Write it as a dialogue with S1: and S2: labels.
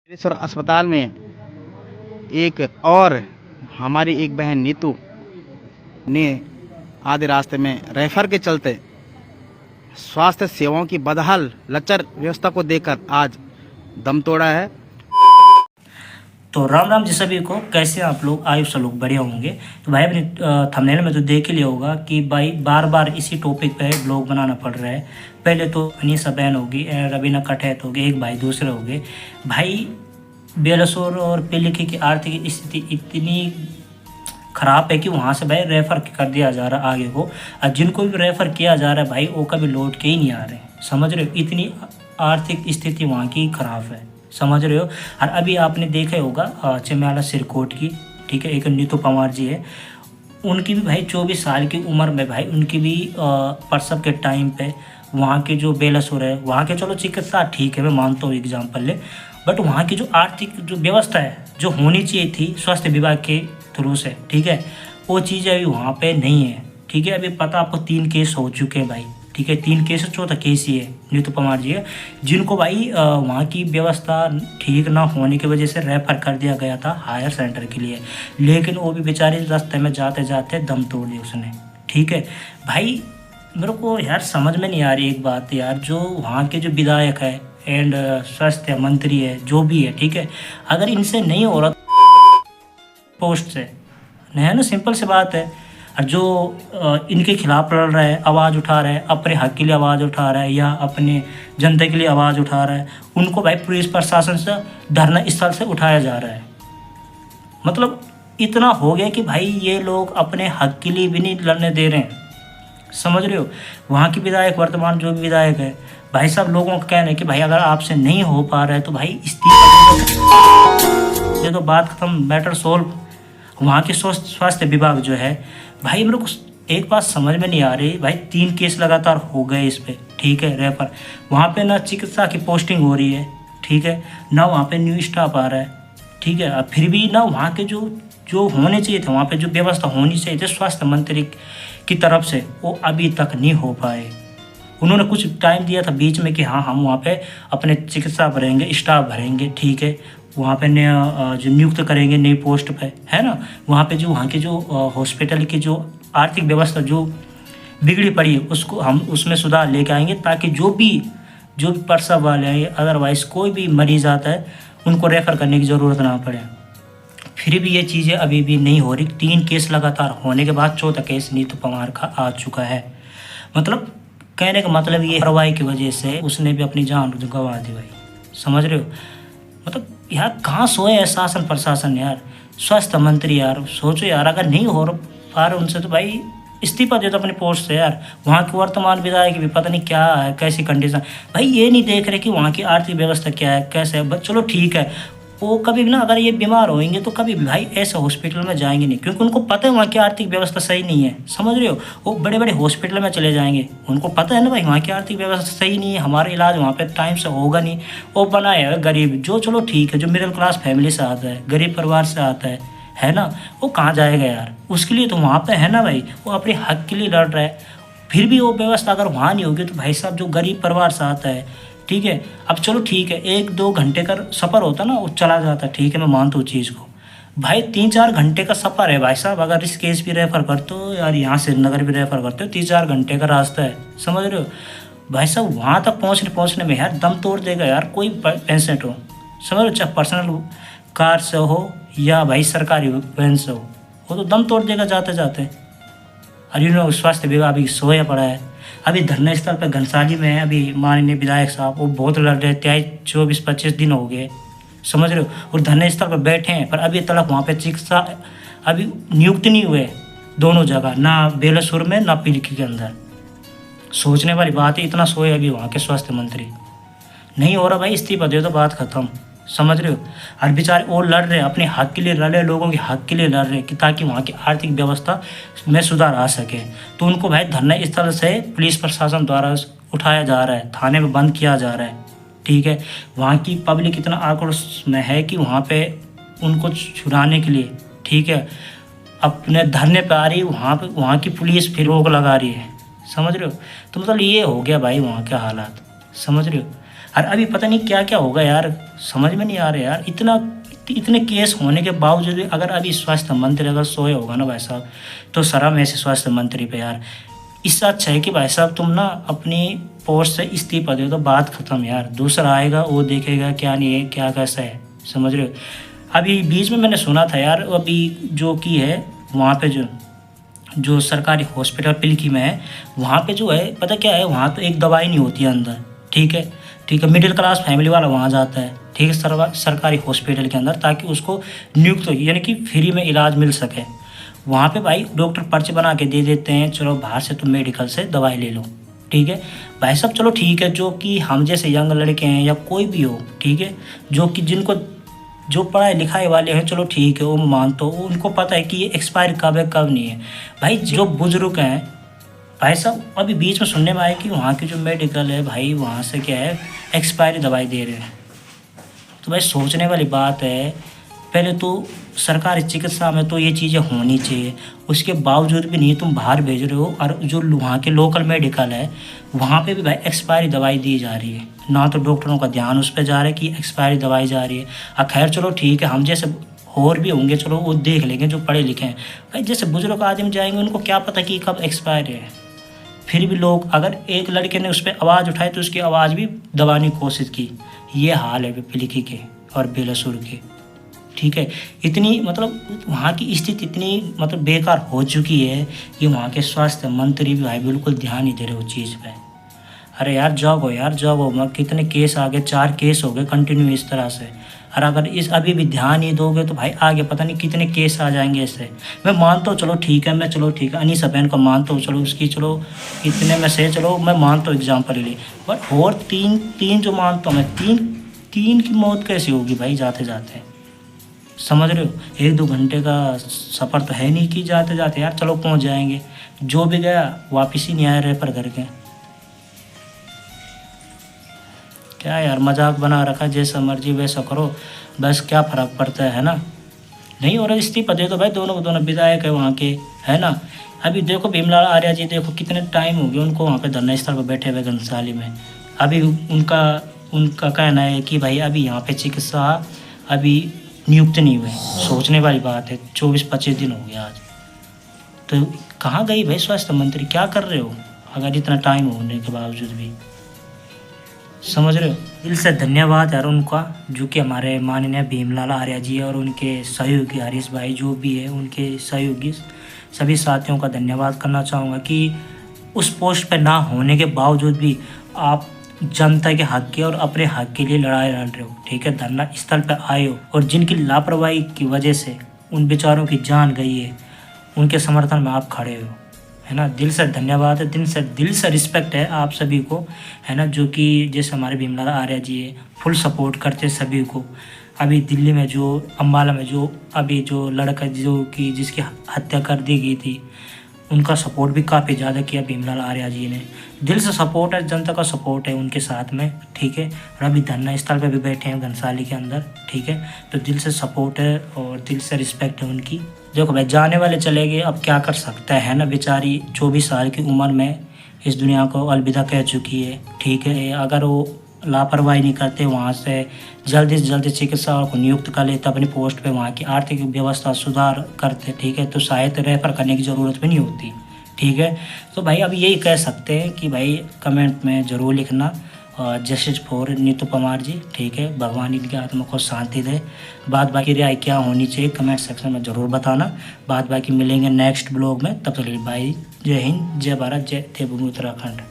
S1: सिद्धेश्वर अस्पताल में एक और हमारी एक बहन नीतू ने आधे रास्ते में रेफर के चलते स्वास्थ्य सेवाओं की बदहाल लचर व्यवस्था को देखकर आज दम तोड़ा है।
S2: तो राम राम जी सभी को। कैसे आप लोग? आयुष लोग बढ़िया होंगे। तो भाई अपने थंबनेल में तो देख ही लिया होगा कि भाई बार बार इसी टॉपिक पे ब्लॉग बनाना पड़ रहा है। पहले तो अनीसा बहन होगी, रवीना कठैत होगी, एक भाई दूसरे हो गए। भाई बेलसोर और पेलिखी की आर्थिक स्थिति इतनी ख़राब है कि वहाँ से भाई रेफ़र कर दिया जा रहा है आगे को। और जिनको भी रेफ़र किया जा रहा है भाई वो कभी लौट के ही नहीं आ रहे। समझ रहे हो? इतनी आर्थिक स्थिति वहाँ की ख़राब है। समझ रहे हो? और अभी आपने देखा होगा चिम्याला सिरकोट की, ठीक है, एक नीतू पंवार जी है, उनकी भी भाई 24 साल की उम्र में भाई उनकी भी प्रसव के टाइम पे वहाँ के जो बेलसुर है, वहाँ के चलो चिकित्सा ठीक है, मैं मानता हूँ एग्जाम्पल ले, बट वहाँ की जो आर्थिक जो व्यवस्था है जो होनी चाहिए थी स्वास्थ्य विभाग के थ्रू से, ठीक है, वो चीज़ें अभी वहाँ पे नहीं है। ठीक है, अभी पता आपको 3 केस हो चुके हैं भाई, ठीक है, 3 केस, चौथा केस ही है नीतू पंवार जी है, जिनको भाई वहाँ की व्यवस्था ठीक ना होने की वजह से रेफर कर दिया गया था हायर सेंटर के लिए, लेकिन वो भी बेचारे रास्ते में जाते जाते दम तोड़ दी उसने। ठीक है भाई, मेरे को यार समझ में नहीं आ रही एक बात यार, जो वहाँ के जो विधायक है एंड स्वास्थ्य मंत्री है जो भी है, ठीक है, अगर इनसे नहीं हो रहा पोस्ट से नहीं है ना, सिंपल सी बात है। और जो इनके खिलाफ लड़ रहा है, आवाज़ उठा रहा है, अपने हक के लिए आवाज़ उठा रहा है या अपने जनता के लिए आवाज़ उठा रहा है, उनको भाई पुलिस प्रशासन से धरना स्थल से उठाया जा रहा है। मतलब इतना हो गया कि भाई ये लोग अपने हक के लिए भी नहीं लड़ने दे रहे हैं। समझ रहे हो? वहाँ की विधायक, वर्तमान जो भी विधायक है भाई, सब लोगों का कहना है कि भाई अगर आपसे नहीं हो पा रहा है तो भाई इस्तीफा दे दो, बात खत्म, मैटर सोल्व। वहाँ के स्वास्थ्य विभाग जो है भाई, मेरे को एक बात समझ में नहीं आ रही भाई, 3 केस लगातार हो गए इस पे, ठीक है, रेफर। वहाँ पे ना चिकित्सा की पोस्टिंग हो रही है, ठीक है, ना वहाँ पे न्यू स्टाफ आ रहा है, ठीक है, फिर भी ना वहाँ के जो जो होने चाहिए थे, वहाँ पे जो व्यवस्था होनी चाहिए थी स्वास्थ्य मंत्री की तरफ से, वो अभी तक नहीं हो पाए। उन्होंने कुछ टाइम दिया था बीच में कि हाँ हम वहाँ पे अपने चिकित्सा भरेंगे, स्टाफ भरेंगे, ठीक है, वहाँ पे नया जो नियुक्त करेंगे नई पोस्ट पे, है ना, वहाँ पे जो वहाँ के जो हॉस्पिटल की जो आर्थिक व्यवस्था जो बिगड़ी पड़ी है उसको हम उसमें सुधार लेके आएंगे, ताकि जो भी प्रसव वाले हैं, अदरवाइज़ कोई भी मरीज आता है उनको रेफ़र करने की ज़रूरत ना पड़े। फिर भी ये चीज़ें अभी भी नहीं हो रही। 3 केस लगातार होने के बाद चौथा केस नीतू पंवार का आ चुका है। मतलब कहने का मतलब ये कार्रवाई की वजह से उसने भी अपनी जान गंवा दी भाई। समझ रहे हो? मतलब यार कहाँ सोए है शासन प्रशासन यार, स्वास्थ्य मंत्री यार, सोचो यार, अगर नहीं हो पा रहे उनसे तो भाई इस्तीफा दे दो अपने पोस्ट से यार। वहाँ के वर्तमान विधायक भी पता नहीं क्या है, कैसी कंडीशन भाई, ये नहीं देख रहे कि वहाँ की आर्थिक व्यवस्था क्या है, कैसे है। चलो ठीक है, वो कभी भी ना अगर ये बीमार होंगे तो कभी भाई ऐसे हॉस्पिटल में जाएंगे नहीं, क्योंकि उनको पता है वहाँ की आर्थिक व्यवस्था सही नहीं है। समझ रहे हो? वो बड़े बड़े हॉस्पिटल में चले जाएंगे, उनको पता है ना भाई वहाँ की आर्थिक व्यवस्था सही नहीं है, हमारा इलाज वहाँ पे टाइम से होगा नहीं। वो बनाए है गरीब, जो चलो ठीक है, जो मिडिल क्लास फैमिली से आता है, गरीब परिवार से आता है ना, वो कहाँ जाएगा यार? उसके लिए तो वहाँ पर है ना भाई, वो अपने हक के लिए लड़ रहा है। फिर भी वो व्यवस्था अगर वहाँ नहीं होगी तो भाई साहब जो गरीब परिवार से आता है, ठीक है, अब चलो ठीक है 1-2 घंटे का सफ़र होता ना वो चला जाता, ठीक है, मैं मानता हूँ चीज़ को। भाई 3-4 घंटे का सफ़र है भाई साहब, अगर इस केस भी रेफ़र करते हो यार, यहाँ श्रीनगर भी रेफ़र करते हो, 3-4 घंटे का रास्ता है। समझ रहे हो भाई साहब? वहाँ तक पहुँचने में यार दम तोड़ देगा यार कोई पेशेंट हो। समझ रहे हो? चाहे पर्सनल कार से हो या भाई सरकारी वैन से हो, वो तो दम तोड़ देगा जाते जाते। और स्वास्थ्य विभाग अभी सोया पड़ा है। अभी धरना स्थल पर घनसाली में है, अभी माननीय विधायक साहब वो बहुत लड़ रहे थे, 24-25 दिन हो गए। समझ रहे हो? और धरना स्थल पर बैठे हैं, पर अभी तक वहाँ पे चिकित्सा अभी नियुक्त नहीं हुए दोनों जगह, ना बेलसुर में ना पिलखी के अंदर। सोचने वाली बात है, इतना सोए अभी वहाँ के स्वास्थ्य मंत्री। नहीं हो रहा भाई, इस्तीफा दे दो, बात खत्म। समझ रहे हो? और बेचारे और लड़ रहे हैं अपने हक के लिए, लड़ रहे लोगों के हक के लिए लड़ रहे कि ताकि वहाँ की आर्थिक व्यवस्था में सुधार आ सके। तो उनको भाई धरना स्थल से पुलिस प्रशासन द्वारा उठाया जा रहा है, थाने में बंद किया जा रहा है, ठीक है। वहाँ की पब्लिक इतना आक्रोश में है कि वहाँ पे उनको छुड़ाने के लिए, ठीक है, अपने धरने पर आ रही, वहाँ की पुलिस फिर रोक लगा रही है। समझ रहे हो? तो मतलब ये हो गया भाई वहाँ के हालात। समझ रहे हो? और अभी पता नहीं क्या क्या होगा यार, समझ में नहीं आ रहा यार। इतने केस होने के बावजूद भी अगर अभी स्वास्थ्य मंत्री अगर सोए होगा ना भाई साहब, तो शर्म ऐसे स्वास्थ्य मंत्री पे यार। इससे अच्छा है कि भाई साहब तुम ना अपनी पोस्ट से इस्तीफा दो तो बात खत्म यार। दूसरा आएगा वो देखेगा क्या नहीं है क्या कैसा है, समझ रहे हो। अभी बीच में मैंने सुना था यार, अभी जो की है वहाँ पे जो सरकारी हॉस्पिटल पिलकी में है, वहाँ पे जो है पता क्या है, वहाँ तो एक दवाई नहीं होती है अंदर, ठीक है। मिडिल क्लास फैमिली वाला वहाँ जाता है, ठीक है, सरकारी हॉस्पिटल के अंदर, ताकि उसको नियुक्त हो यानी कि फ्री में इलाज मिल सके। वहाँ पे भाई डॉक्टर पर्चे बना के दे देते हैं, चलो बाहर से तुम मेडिकल से दवाई ले लो, ठीक है भाई साहब। चलो ठीक है, जो कि हम जैसे यंग लड़के हैं या कोई भी हो, ठीक है, जो कि जिनको जो पढ़ाई लिखाई वाले हैं, चलो ठीक है वो मानते हो, उनको पता है कि ये एक्सपायर कब है कब नहीं है। भाई जो बुजुर्ग हैं भाई साहब, अभी बीच में सुनने में आया कि वहाँ की जो मेडिकल है भाई, वहाँ से क्या है एक्सपायरी दवाई दे रहे हैं। तो भाई सोचने वाली बात है, पहले तो सरकारी चिकित्सा में तो ये चीज़ें होनी चाहिए, उसके बावजूद भी नहीं तुम बाहर भेज रहे हो। और जो वहाँ के लोकल मेडिकल है वहाँ पे भी भाई एक्सपायरी दवाई दी जा रही है, ना तो डॉक्टरों का ध्यान उस पर जा रहा है कि एक्सपायरी दवाई जा रही है। खैर चलो ठीक है, हम जैसे और भी होंगे चलो वो देख लेंगे जो पढ़े लिखे हैं। भाई जैसे बुजुर्ग आदमी जाएंगे उनको क्या पता कि कब एक्सपायर है। फिर भी लोग, अगर एक लड़के ने उस पर आवाज़ उठाई तो उसकी आवाज़ भी दबाने की कोशिश की। ये हाल है पिलकी के और बेलासुर के, ठीक है। इतनी मतलब वहाँ की स्थिति इतनी मतलब बेकार हो चुकी है कि वहाँ के स्वास्थ्य मंत्री भी भाई बिल्कुल ध्यान नहीं दे रहे उस चीज़ पे। अरे यार जॉब हो, कितने केस आ गए, 4 केस हो गए कंटिन्यू इस तरह से। और अगर इस अभी भी ध्यान नहीं दोगे तो भाई आगे पता नहीं कितने केस आ जाएंगे इससे। मैं मानता हूँ चलो ठीक है, अनीसा बहन को मानता हूँ, चलो उसकी चलो इतने में से चलो मैं मानता हूँ एग्जाम्पल के लिए। बट और तीन जो मानता हूँ मैं, तीन की मौत कैसी होगी भाई जाते जाते, समझ रहे हो। 1-2 घंटे का सफ़र तो है नहीं कि जाते जाते यार चलो पहुँच जाएंगे। जो भी गया वापस ही नहीं आया रेफर करके। क्या यार मजाक बना रखा, जैसा मर्जी वैसा करो, बस क्या फ़र्क पड़ता है ना। नहीं और इस्तीफा दे दो भाई, दोनों विधायक है वहाँ के, है ना। अभी देखो भीमलाल आर्या जी, देखो कितने टाइम हो गया उनको वहाँ पे धरना स्थल पर बैठे हुए घनसाली में। अभी उनका कहना है कि भाई अभी यहाँ पे चिकित्सा अभी नियुक्त नहीं हुए। सोचने वाली बात है, 24-25 दिन हो गया आज। तो कहाँ गई भाई स्वास्थ्य मंत्री, क्या कर रहे हो अगर इतना टाइम होने के बावजूद भी, समझ रहे हो। दिल से धन्यवाद यार उनका, जो कि हमारे माननीय भीमलाल आर्या जी और उनके सहयोगी हरीश भाई जो भी है, उनके सहयोगी सभी साथियों का धन्यवाद करना चाहूँगा कि उस पोस्ट पे ना होने के बावजूद भी आप जनता के हक के और अपने हक के लिए लड़ाई लड़ रहे हो, ठीक है। धरना स्थल पर आए हो और जिनकी लापरवाही की वजह से उन बेचारों की जान गई है, उनके समर्थन में आप खड़े हो, है ना। दिल से धन्यवाद है, दिल से रिस्पेक्ट है आप सभी को, है ना। जो कि जैसे हमारे भीमलाल आर्या जी है, फुल सपोर्ट करते सभी को। अभी दिल्ली में जो अम्बाला में जो लड़का जो कि जिसकी हत्या कर दी गई थी, उनका सपोर्ट भी काफ़ी ज़्यादा किया भीमलाल आर्या जी ने। दिल से सपोर्ट है, जनता का सपोर्ट है उनके साथ में, ठीक है। और अभी धरना स्थल पे भी बैठे हैं घनसाली के अंदर, ठीक है। तो दिल से सपोर्ट है और दिल से रिस्पेक्ट है उनकी। देखो भाई जाने वाले चले गए, अब क्या कर सकते हैं, है ना। बेचारी 24 साल की उम्र में इस दुनिया को अलविदा कह चुकी है, ठीक है। अगर वो लापरवाही नहीं करते, वहाँ से जल्दी से जल्दी चिकित्सा को नियुक्त कर लेते अपनी पोस्ट पे, वहाँ की आर्थिक व्यवस्था सुधार करते, ठीक है, तो शायद रेफर करने की ज़रूरत भी नहीं होती, ठीक है। तो भाई अब यही कह सकते हैं कि भाई कमेंट में ज़रूर लिखना जस्टिस फॉर नीतू परमार जी, ठीक है। भगवान इनकी आत्मा को शांति दे। बाद बाकी राय क्या होनी चाहिए कमेंट सेक्शन में ज़रूर बताना। बाद बाकी मिलेंगे नेक्स्ट ब्लॉग में, तब तक के लिए बाय। जय हिंद, जय भारत, जय देवभूमि उत्तराखंड।